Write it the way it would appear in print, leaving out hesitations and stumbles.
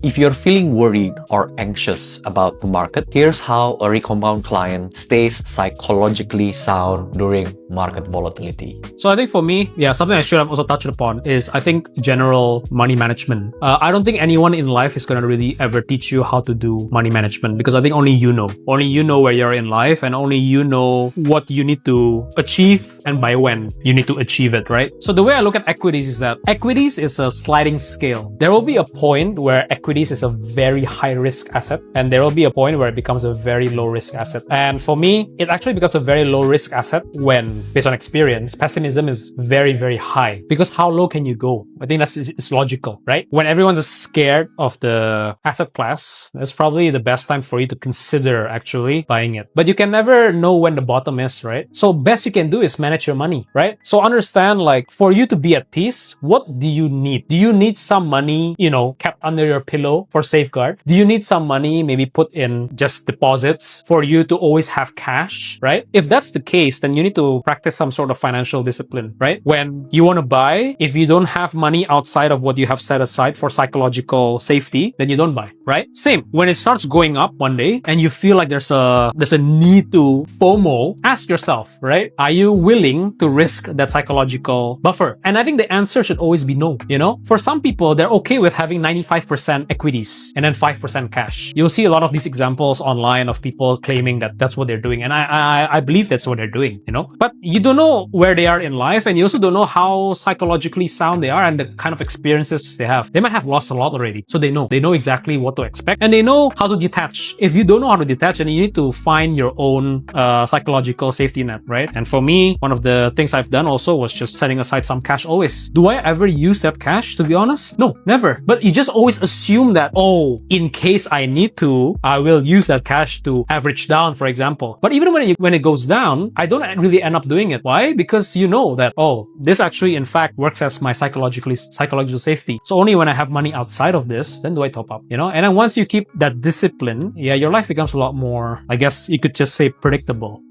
If you're feeling worried or anxious about the market, here's how a recompound client stays psychologically sound during market volatility. So I think for me, something I should have also touched upon is I think general money management. I don't think anyone in life is going to really ever teach you how to do money management, because I think only you know where you're in life, and only you know what you need to achieve and by when you need to achieve it, right? So the way I look at equities is that equities is a sliding scale. There will be a point where equities is a very high risk asset, and there will be a point where it becomes a very low risk asset. And for me, it actually becomes a very low risk asset when, based on experience, pessimism is very, very high. Because how low can you go? I think it's logical, right? When everyone's scared of the asset class, that's probably the best time for you to consider actually buying it. But you can never know when the bottom is, right? So best you can do is manage your money, right? So understand, like, for you to be at peace, what do you need? Do you need some money, kept under your pillow for safeguard? Do you need some money maybe put in just deposits for you to always have cash, right? If that's the case, then you need to practice some sort of financial discipline, right? When you want to buy, if you don't have money outside of what you have set aside for psychological safety, then you don't buy, right? Same, when it starts going up one day and you feel like there's a need to FOMO, ask yourself, right? Are you willing to risk that psychological buffer? And I think the answer should always be no, For some people, they're okay with having 95% equities and then 5% cash. You'll see a lot of these examples online of people claiming that that's what they're doing. And I believe that's what they're doing, But you don't know where they are in life, and you also don't know how psychologically sound they are and the kind of experiences they have. They might have lost a lot already. So they know exactly what to expect, and they know how to detach. If you don't know how to detach, then you need to find your own psychological safety net, right? And for me, one of the things I've done also was just setting aside some cash always. Do I ever use that cash, to be honest? No, never. But you just always assume that, in case I need to, I will use that cash to average down, for example. But even when it goes down, I don't really end up doing it. Why? Because you know that, this actually in fact works as my psychological safety. So only when I have money outside of this, then do I top up, And then once you keep that discipline, your life becomes a lot more, I guess you could just say, predictable.